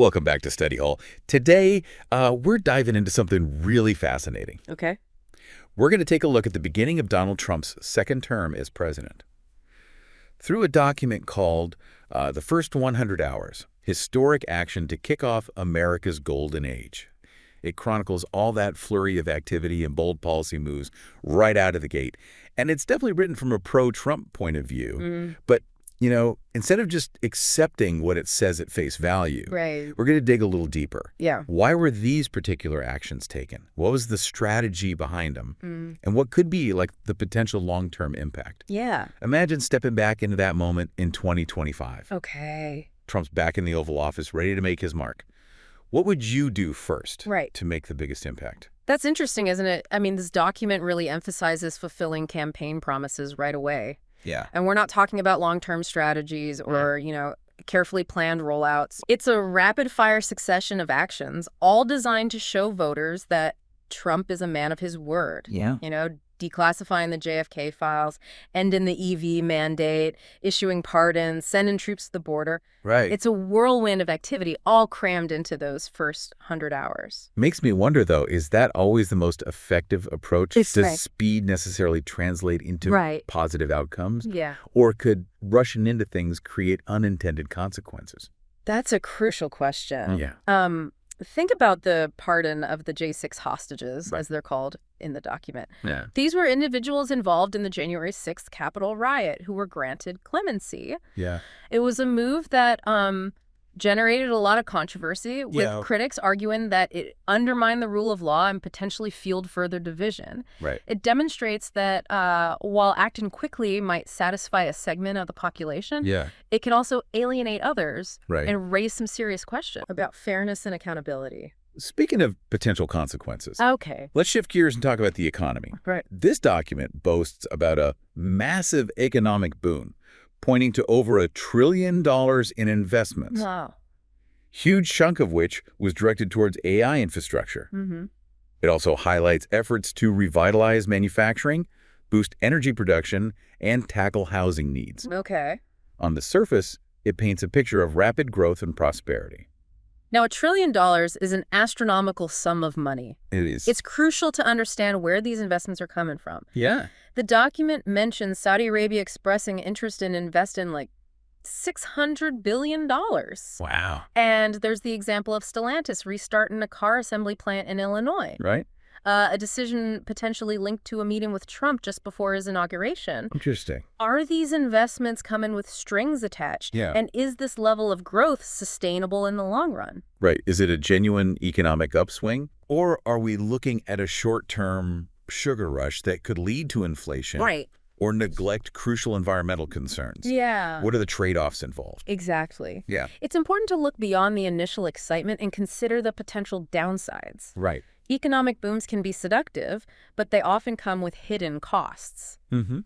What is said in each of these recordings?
Welcome back to Study Hall. Today, we're diving into something really fascinating. Okay. We're going to take a look at the beginning of Donald Trump's second term as president. Through a document called The First 100 Hours, Historic Action to Kick Off America's Golden Age. It chronicles all that flurry of activity and bold policy moves right out of the gate. And it's definitely written from a pro-Trump point of view. But, you know, instead of just accepting what it says at face value, Right. we're going to dig a little deeper. Yeah. Why were these particular actions taken? What was the strategy behind them? And what could be like the potential long-term impact? Yeah. Imagine stepping back into that moment in 2025. Okay. Trump's back in the Oval Office, ready to make his mark. What would you do first to make the biggest impact? That's interesting, isn't it? I mean, this document really emphasizes fulfilling campaign promises right away. Yeah. And we're not talking about long-term strategies or, you know, carefully planned rollouts. It's a rapid-fire succession of actions, all designed to show voters that Trump is a man of his word. Yeah. You know, declassifying the JFK files, ending the EV mandate, issuing pardons, sending troops to the border. Right. It's a whirlwind of activity all crammed into those first 100 hours. Makes me wonder, though, is that always the most effective approach? It's Does right. speed necessarily translate into positive outcomes? Yeah. Or could rushing into things create unintended consequences? That's a crucial question. Yeah. Think about the pardon of the J6 hostages, as they're called in the document. Yeah. These were individuals involved in the January 6th Capitol riot who were granted clemency. Yeah. It was a move that generated a lot of controversy, with critics arguing that it undermined the rule of law and potentially fueled further division. Right. It demonstrates that while acting quickly might satisfy a segment of the population, it can also alienate others and raise some serious questions about fairness and accountability. Speaking of potential consequences, let's shift gears and talk about the economy. Right. This document boasts about a massive economic boon, pointing to over $1 trillion in investments. Wow. Huge chunk of which was directed towards AI infrastructure. It also highlights efforts to revitalize manufacturing, boost energy production, and tackle housing needs. Okay. On the surface, it paints a picture of rapid growth and prosperity. Now, $1 trillion is an astronomical sum of money. It is. It's crucial to understand where these investments are coming from. Yeah. The document mentions Saudi Arabia expressing interest in investing like $600 billion. Wow. And there's the example of Stellantis restarting a car assembly plant in Illinois. Right. A decision potentially linked to a meeting with Trump just before his inauguration. Interesting. Are these investments coming with strings attached? Yeah. And is this level of growth sustainable in the long run? Right. Is it a genuine economic upswing? Or are we looking at a short-term sugar rush that could lead to inflation? Right. Or neglect crucial environmental concerns? Yeah. What are the trade-offs involved? Exactly. Yeah. It's important to look beyond the initial excitement and consider the potential downsides. Right. Economic booms can be seductive, but they often come with hidden costs.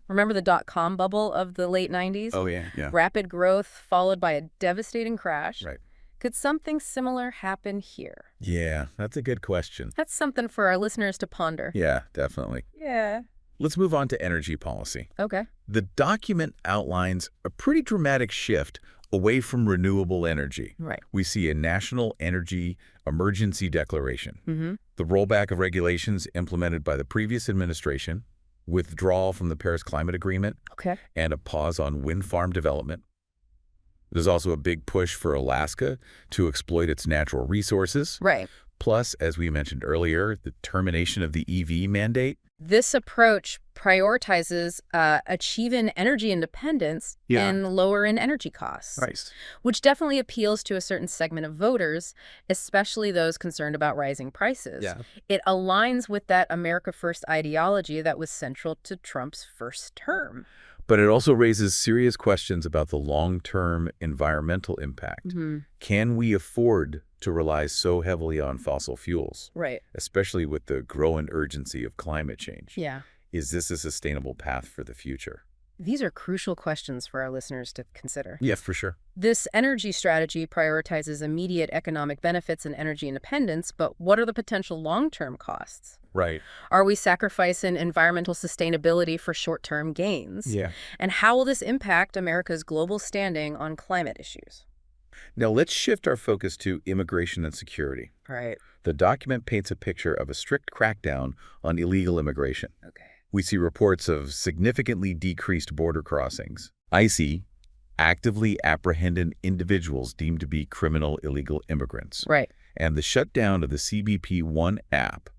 Remember the dot-com bubble of the late 90s? Oh, yeah. Rapid growth followed by a devastating crash. Right. Could something similar happen here? Yeah, that's a good question. That's something for our listeners to ponder. Yeah, definitely. Yeah. Let's move on to energy policy. Okay. The document outlines a pretty dramatic shift away from renewable energy. Right. We see a national energy emergency declaration, the rollback of regulations implemented by the previous administration, withdrawal from the Paris Climate Agreement, and a pause on wind farm development. There's also a big push for Alaska to exploit its natural resources. Right. Plus, as we mentioned earlier, the termination of the EV mandate. This approach prioritizes achieving energy independence and lowering energy costs, which definitely appeals to a certain segment of voters, especially those concerned about rising prices. It aligns with that America First ideology that was central to Trump's first term. But it also raises serious questions about the long-term environmental impact. Can we afford to rely so heavily on fossil fuels? Right. Especially with the growing urgency of climate change. Yeah. Is this a sustainable path for the future? These are crucial questions for our listeners to consider. Yeah, for sure. This energy strategy prioritizes immediate economic benefits and energy independence, but what are the potential long-term costs? Right. Are we sacrificing environmental sustainability for short-term gains? Yeah. And how will this impact America's global standing on climate issues? Now let's shift our focus to immigration and security. Right. The document paints a picture of a strict crackdown on illegal immigration. Okay. We see reports of significantly decreased border crossings. ICE actively apprehended individuals deemed to be criminal illegal immigrants. Right. And the shutdown of the CBP-1 app,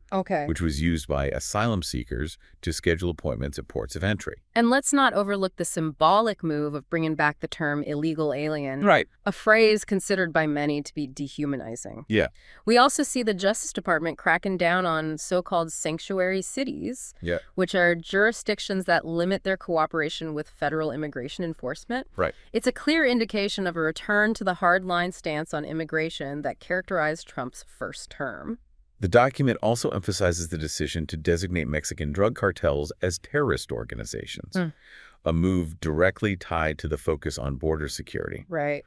which was used by asylum seekers to schedule appointments at ports of entry. And let's not overlook the symbolic move of bringing back the term illegal alien, Right. a phrase considered by many to be dehumanizing. Yeah. We also see the Justice Department cracking down on so-called sanctuary cities, which are jurisdictions that limit their cooperation with federal immigration enforcement. Right. It's a clear indication of a return to the hardline stance on immigration that characterized Trump's first term. The document also emphasizes the decision to designate Mexican drug cartels as terrorist organizations, a move directly tied to the focus on border security. Right.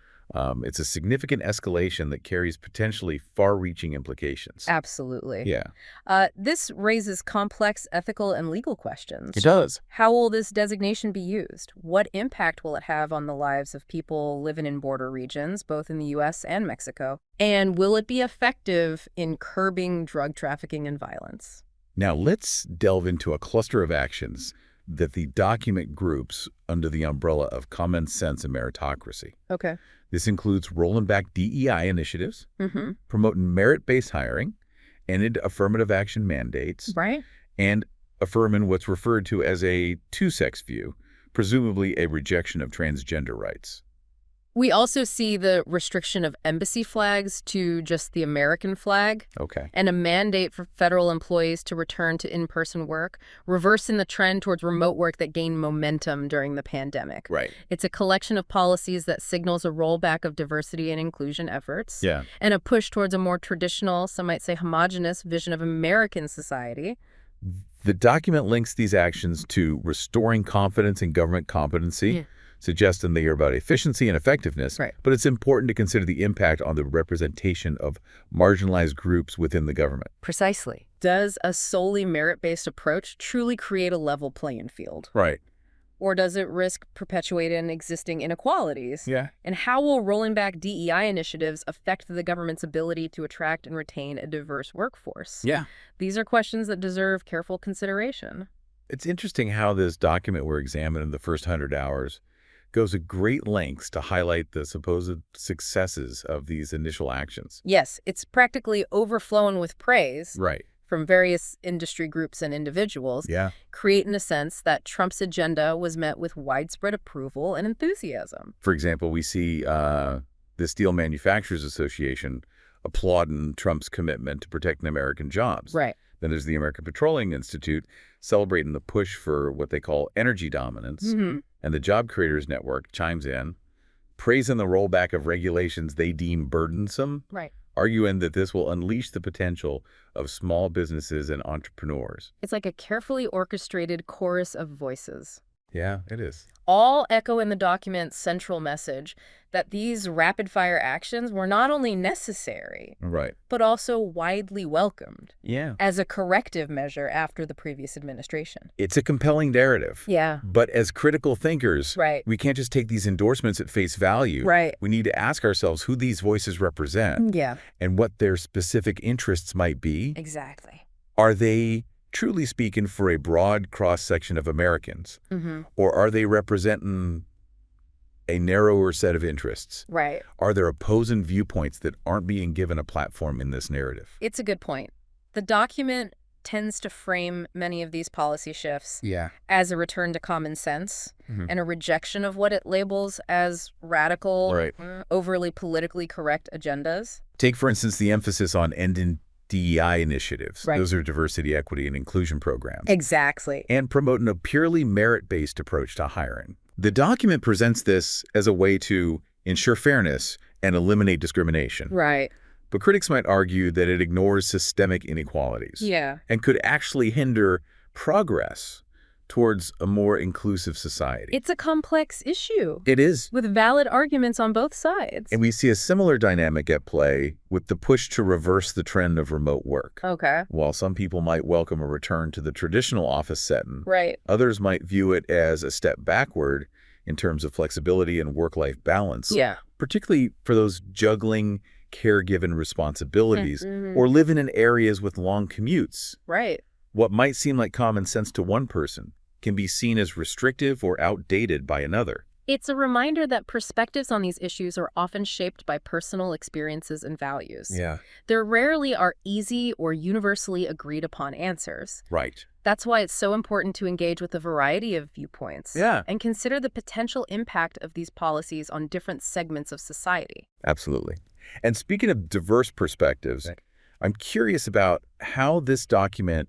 It's a significant escalation that carries potentially far-reaching implications. Absolutely. Yeah. This raises complex ethical and legal questions. It does. How will this designation be used? What impact will it have on the lives of people living in border regions, both in the U.S. and Mexico? And will it be effective in curbing drug trafficking and violence? Now, let's delve into a cluster of actions that the document groups under the umbrella of common sense and meritocracy. Okay. This includes rolling back DEI initiatives, promoting merit-based hiring, ending affirmative action mandates, and affirming what's referred to as a two-sex view, presumably a rejection of transgender rights. We also see the restriction of embassy flags to just the American flag. Okay. And a mandate for federal employees to return to in-person work, reversing the trend towards remote work that gained momentum during the pandemic. Right. It's a collection of policies that signals a rollback of diversity and inclusion efforts. Yeah. And a push towards a more traditional, some might say homogenous, vision of American society. The document links these actions to restoring confidence in government competency, suggesting they are about efficiency and effectiveness, but it's important to consider the impact on the representation of marginalized groups within the government. Precisely. Does a solely merit-based approach truly create a level playing field? Right. Or does it risk perpetuating existing inequalities? Yeah. And how will rolling back DEI initiatives affect the government's ability to attract and retain a diverse workforce? Yeah. These are questions that deserve careful consideration. It's interesting how this document we're examining, the first 100 hours, goes to great lengths to highlight the supposed successes of these initial actions. Yes, it's practically overflowing with praise from various industry groups and individuals, creating a sense that Trump's agenda was met with widespread approval and enthusiasm. For example, we see the Steel Manufacturers Association applauding Trump's commitment to protecting American jobs. Right. Then there's the American Petroleum Institute celebrating the push for what they call energy dominance. And the Job Creators Network chimes in, praising the rollback of regulations they deem burdensome, arguing that this will unleash the potential of small businesses and entrepreneurs. It's like a carefully orchestrated chorus of voices. Yeah, it is. All echo in the document's central message that these rapid-fire actions were not only necessary, but also widely welcomed as a corrective measure after the previous administration. It's a compelling narrative. But as critical thinkers, we can't just take these endorsements at face value. We need to ask ourselves who these voices represent and what their specific interests might be. Exactly. Are they truly speaking for a broad cross-section of Americans? Or are they representing a narrower set of interests? Are there opposing viewpoints that aren't being given a platform in this narrative? It's a good point. The document tends to frame many of these policy shifts as a return to common sense and a rejection of what it labels as radical, overly politically correct agendas. Take, for instance, the emphasis on ending DEI initiatives. Those are diversity, equity, and inclusion programs. Exactly. And promoting a purely merit-based approach to hiring. The document presents this as a way to ensure fairness and eliminate discrimination. But critics might argue that it ignores systemic inequalities. And could actually hinder progress towards a more inclusive society. It's a complex issue. It is. With valid arguments on both sides. And we see a similar dynamic at play with the push to reverse the trend of remote work. While some people might welcome a return to the traditional office setting, others might view it as a step backward in terms of flexibility and work-life balance. particularly for those juggling caregiving responsibilities or living in areas with long commutes. Right. What might seem like common sense to one person can be seen as restrictive or outdated by another. It's a reminder that perspectives on these issues are often shaped by personal experiences and values. Yeah. There rarely are easy or universally agreed upon answers. Right. That's why it's so important to engage with a variety of viewpoints. Yeah. And consider the potential impact of these policies on different segments of society. Absolutely. And speaking of diverse perspectives, I'm curious about how this document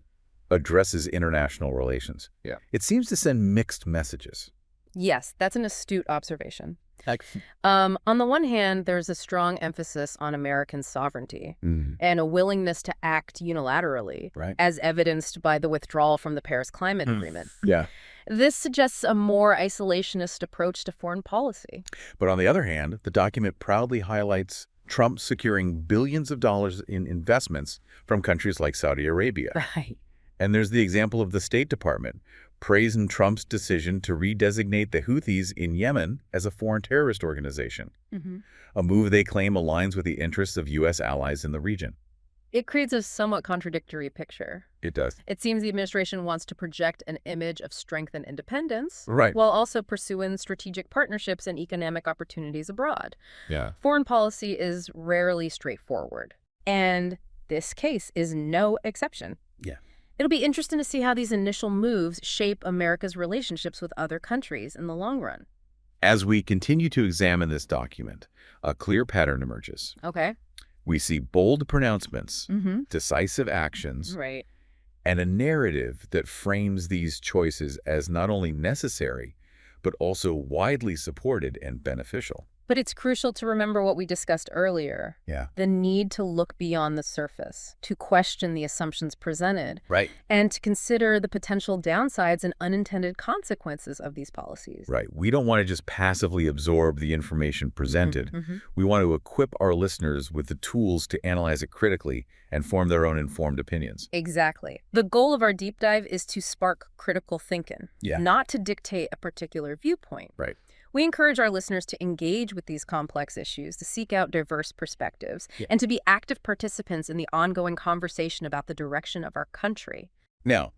addresses international relations. Yeah. It seems to send mixed messages. Yes, that's an astute observation. Excellent. On the one hand, there's a strong emphasis on American sovereignty and a willingness to act unilaterally, as evidenced by the withdrawal from the Paris Climate Agreement. Yeah. This suggests a more isolationist approach to foreign policy. But on the other hand, the document proudly highlights Trump securing billions of dollars in investments from countries like Saudi Arabia. Right. And there's the example of the State Department praising Trump's decision to redesignate the Houthis in Yemen as a foreign terrorist organization, a move they claim aligns with the interests of U.S. allies in the region. It creates a somewhat contradictory picture. It does. It seems the administration wants to project an image of strength and independence, right, while also pursuing strategic partnerships and economic opportunities abroad. Yeah. Foreign policy is rarely straightforward, and this case is no exception. Yeah. It'll be interesting to see how these initial moves shape America's relationships with other countries in the long run. As we continue to examine this document, a clear pattern emerges. Okay. We see bold pronouncements, decisive actions, and a narrative that frames these choices as not only necessary, but also widely supported and beneficial. But it's crucial to remember what we discussed earlier. Yeah. The need to look beyond the surface, to question the assumptions presented, right, and to consider the potential downsides and unintended consequences of these policies. Right. We don't want to just passively absorb the information presented. We want to equip our listeners with the tools to analyze it critically and form their own informed opinions. Exactly. The goal of our deep dive is to spark critical thinking, not to dictate a particular viewpoint. Right. We encourage our listeners to engage with these complex issues, to seek out diverse perspectives, and to be active participants in the ongoing conversation about the direction of our country. Now,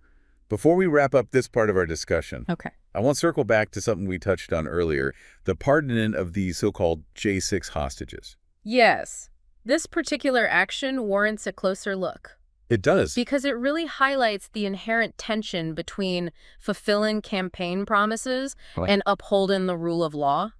before we wrap up this part of our discussion, I want to circle back to something we touched on earlier, the pardoning of the so-called J6 hostages. Yes, this particular action warrants a closer look. It does. Because it really highlights the inherent tension between fulfilling campaign promises and upholding the rule of law.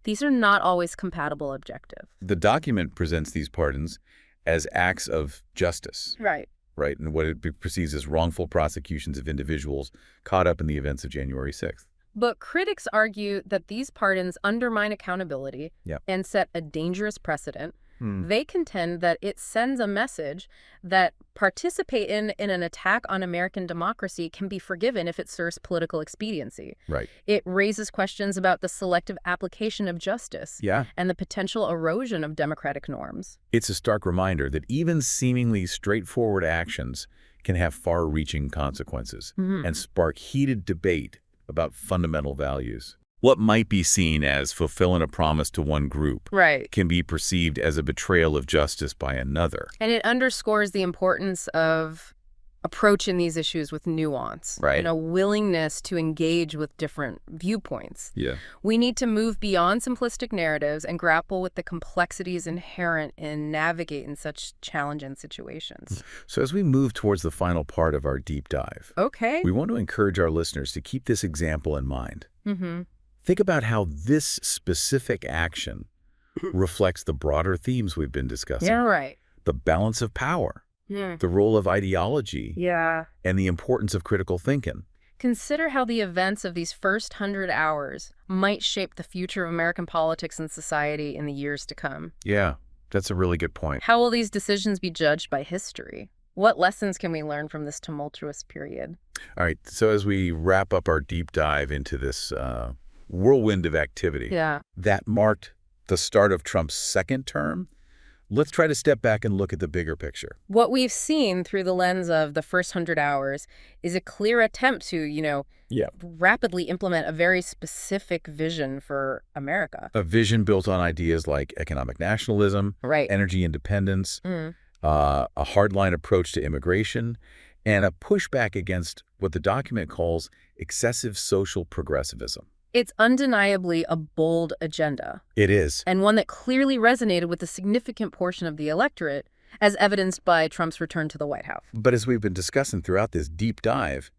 These are not always compatible objectives. The document presents these pardons as acts of justice. Right. Right, and what it perceives as wrongful prosecutions of individuals caught up in the events of January 6th. But critics argue that these pardons undermine accountability and set a dangerous precedent. They contend that it sends a message that participation in an attack on American democracy can be forgiven if it serves political expediency. Right. It raises questions about the selective application of justice and the potential erosion of democratic norms. It's a stark reminder that even seemingly straightforward actions can have far-reaching consequences and spark heated debate about fundamental values. What might be seen as fulfilling a promise to one group can be perceived as a betrayal of justice by another. And it underscores the importance of approaching these issues with nuance and a willingness to engage with different viewpoints. We need to move beyond simplistic narratives and grapple with the complexities inherent in navigating such challenging situations. So as we move towards the final part of our deep dive, we want to encourage our listeners to keep this example in mind. Think about how this specific action reflects the broader themes we've been discussing. The balance of power, the role of ideology, and the importance of critical thinking. Consider how the events of these first 100 hours might shape the future of American politics and society in the years to come. Yeah, that's a really good point. How will these decisions be judged by history? What lessons can we learn from this tumultuous period? All right, so as we wrap up our deep dive into this whirlwind of activity that marked the start of Trump's second term, let's try to step back and look at the bigger picture. What we've seen through the lens of the first 100 hours is a clear attempt to, rapidly implement a very specific vision for America. A vision built on ideas like economic nationalism, energy independence, a hardline approach to immigration, and a pushback against what the document calls excessive social progressivism. It's undeniably a bold agenda. It is. And one that clearly resonated with a significant portion of the electorate, as evidenced by Trump's return to the White House. But as we've been discussing throughout this deep dive,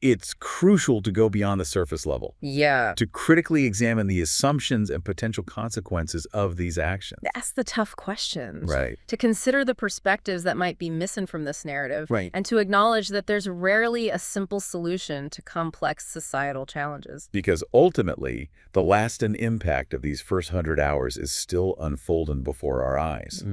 it's crucial to go beyond the surface level. Yeah. To critically examine the assumptions and potential consequences of these actions. That's the tough questions. Right. To consider the perspectives that might be missing from this narrative. Right. And to acknowledge that there's rarely a simple solution to complex societal challenges. Because ultimately, the lasting impact of these first 100 hours is still unfolding before our eyes.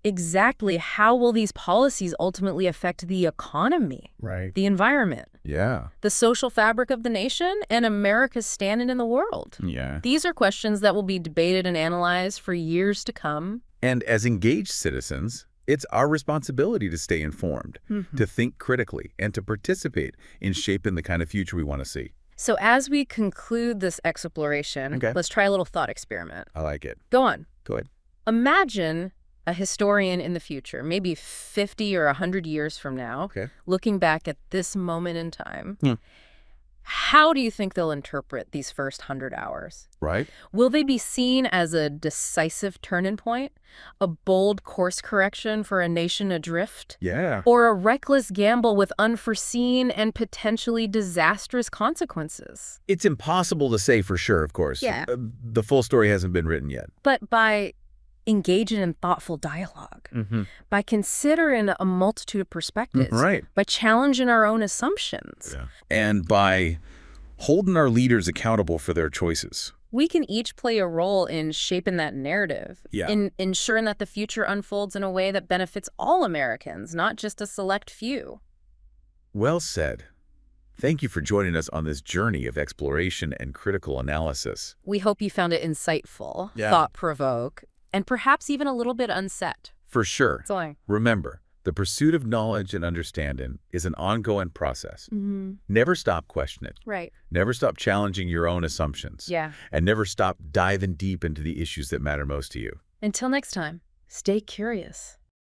Exactly how will these policies ultimately affect the economy, the environment, the social fabric of the nation, and America's standing in the world? These are questions that will be debated and analyzed for years to come. And as engaged citizens, it's our responsibility to stay informed, to think critically, and to participate in shaping the kind of future we want to see. So as we conclude this exploration, let's try a little thought experiment. I like it. Go on. Go ahead. Imagine a historian in the future, maybe 50 or 100 years from now, looking back at this moment in time. How do you think they'll interpret these first 100 hours? Will they be seen as a decisive turning point, a bold course correction for a nation adrift? Or a reckless gamble with unforeseen and potentially disastrous consequences? It's impossible to say for sure, of course. The full story hasn't been written yet. But by engaging in thoughtful dialogue, by considering a multitude of perspectives, by challenging our own assumptions. And by holding our leaders accountable for their choices. We can each play a role in shaping that narrative, in ensuring that the future unfolds in a way that benefits all Americans, not just a select few. Well said. Thank you for joining us on this journey of exploration and critical analysis. We hope you found it insightful, thought-provoking, and perhaps even a little bit unset. For sure. Remember, the pursuit of knowledge and understanding is an ongoing process. Never stop questioning. Never stop challenging your own assumptions. And never stop diving deep into the issues that matter most to you. Until next time, stay curious.